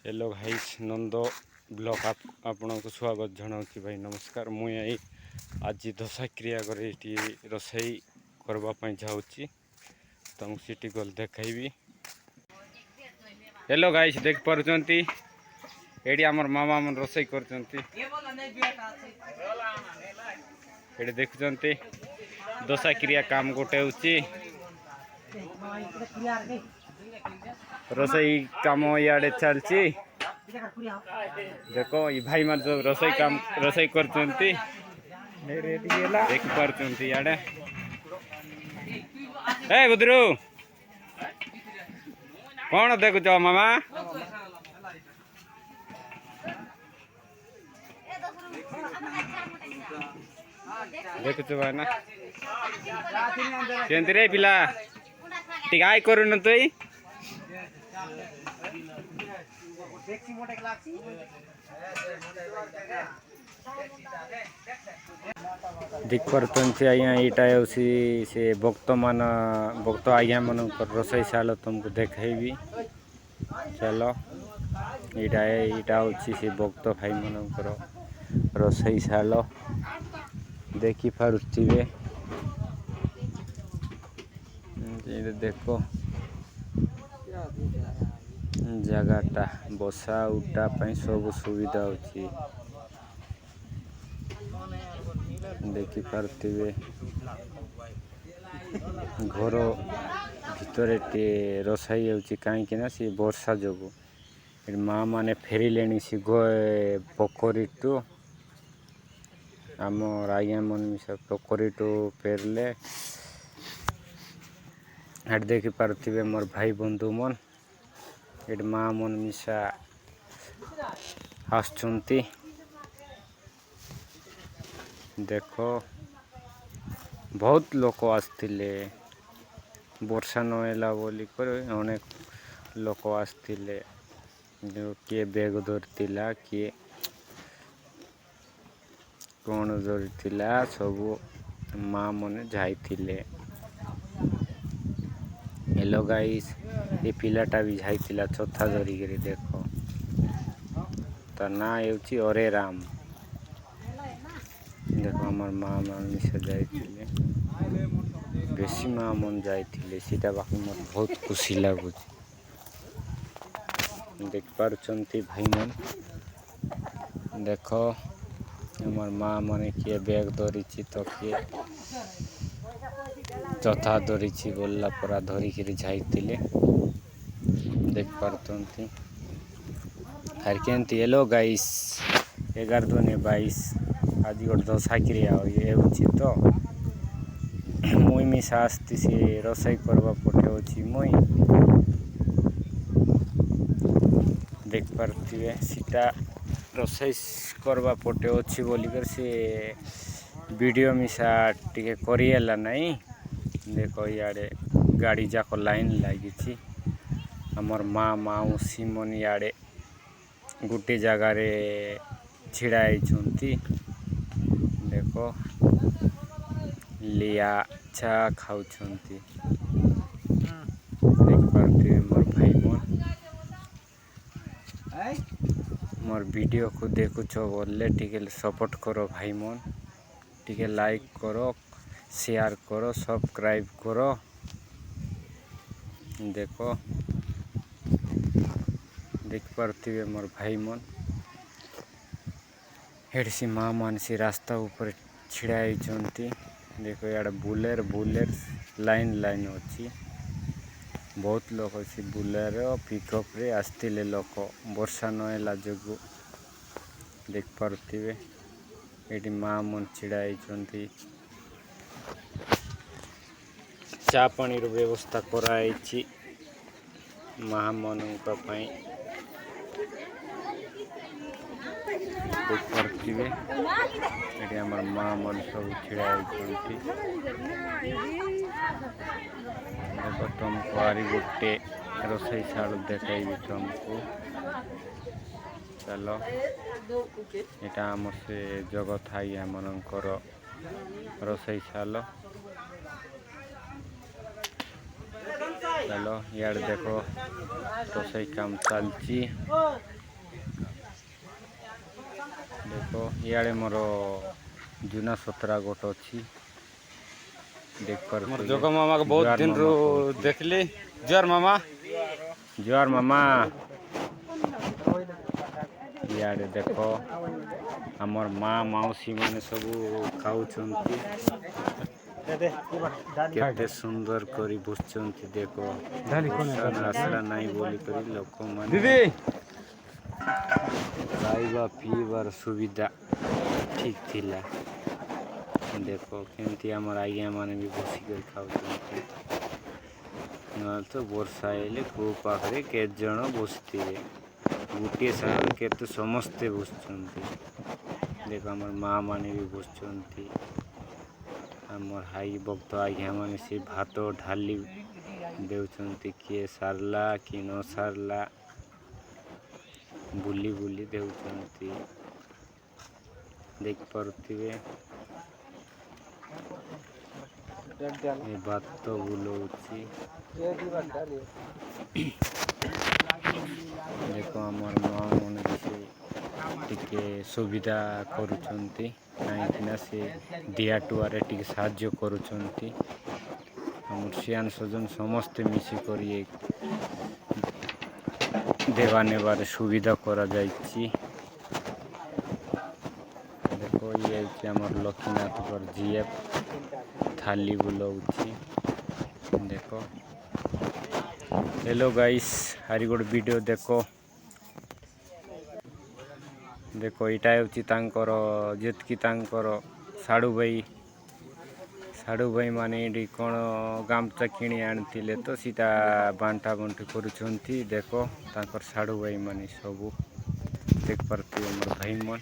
Hello guys नंद blog आपण को स्वागत जनाऊँगी भाई नमस्कार। मुई आज दशा क्रिया कर रोसई करवाई जाऊँगी तुमको सीटी गल देखी। हेलो गाइस देख पार्टी ये आमर मामा मन रोसई कर देखुं दशा क्रिया काम गोटे होची रोसई काम इे चलती। देखो ये भाई मान सब रोसई काम रोसई कर देख पार्टी इे ए बुद्रू कौन देखुच मामा देखुच भाईना केंती रे पिला टिक आय करूँ तुई देख पार्टी आज्ञा यहाँ से भक्त आज्ञा मन रोसई शाल तुमको देखी। चलो यहाँ हूँ से भक्त भाई मनकर रोसई शाल देखी पारुथिबे। देखो जगटा बसा उठा सब सुविधा होची देखी पारुथिबे। घर भितर रोसई होची कहीं सी वर्षा जोगु माँ माने फेरिले सी पोखरी टू आम आज्ञा मन मिसा पोखरी टू फेरले हेट देखी पारुथिबे मोर भाई बंधु मन ये माँ मन मिसा आसुंती। देखो बहुत लोक आसतिले वर्षा नहला बोली कर अनेक लोक आसतिले किए बैग धरतिला किए कौन धरतिला सब माँ मन जाइतिले। हेलो गाइस ये पिलाटा भी जाइतिला छथा धरिक देखो ता ना होची अरे राम। देखो हमार माँ मन मिसा जाइतिले बेसी माँ मन जाइतिले सीटा बाकी मत बहुत खुशी लगुच देख पारुचंती भाई मन। देखो हमार माँ मन किए बैग धरी तो किए चथा धरी बोलला परा धरिक जाइतिले देख पारुचंती हर केंती। हेलो गाइस 11/22 आज गोटे दशा क्रिया होची तो मुई मिसा आसती सी रोसई करवा पटे होची मुई देख पारुथिबे सीटा रोसई करवा पटे होची बोलिकर सी वीडियो मिसा टिके करिएला नहीं। देखो इे गाड़ी जाक लाइन लगी हमर माँ माउसी मन इे गोटे जगार छिड़ाई देखो लिया चा खाऊ देख पारुथिबे मोर भाई मन मोर वीडियो को देखुच बोले टिके सपोर्ट करो भाई मन टिके लाइक करो शेयर करो सब्सक्राइब करो। देखो देख पारुथिबे मोर भाई मन हेड सी माँ मान सी रास्ता ऊपर छिड़ाई देखो यार बुलेर लाइन लाइन अच्छी बहुत लोग अच्छी बुलेर पिकअप रे आसतिले लोक वर्षा नहला जोगु देख पारुथिबे ये माँ मन छिड़ाई चा पानी व्यवस्था कराई माँ मन देख पारुथिबे ये आमर माँ मन सब छिड़ाई देखो तुमको आरी गोटे रोसई शाल देखी तुमको। चलो यहाँ आम से जगत आज्ञा मनकर रोसई शाल चलो यार देखो तो सही काम चलती देखो यार मोर जूना सतरा गोट अच्छी देख पर जोग मामा को बहुत दिन रू देखली जुआर मामा जुआर मामा यार देखो हमर माँ मौसी मैंने सब खाऊ केते सुंदर करी बसचंती देखो आसला नहीं बोली करी लोक माने खाइबा पीबार सुविधा ठीक थिला देखो केमती आमर आज्ञा माने भी बसिक खाऊचंती न तो वर्षा आइले को पाखरे के जण बसथिबे गोटे सागर केते समस्ते बसचंती देखो आमर माँ माने भी बसचंती आमर हाई भक्त आज्ञा माने से भात ढाली देउचंती किए सारला कि न सारला बुली बुली देउचंती देख पारुथिबे ए बात तो बुलौची देखो आमर माँ माने भी टिके सुविधा करुचंती कहीं से दिया टुआरे टिके साहाଯ୍य करुचंती हमर सियान सजन समस्ते मिसी करी देवा नेबार सुविधा करा जाइछि देखो ये आमर लक्ष्मीनाथ पर जीएफ थाली बुलाऊची देखो हेलो गाइस हारी गोटे वीडियो देखो देखो इटा होची तांकर जेतकी तांकर साड़ू भाई माने एडी कोन गामचा किणी आनथिले तो सीता बांटा बंटी करूछंती देखो तांकर साड़ू भाई माने सब देख पारती हमर भाई मन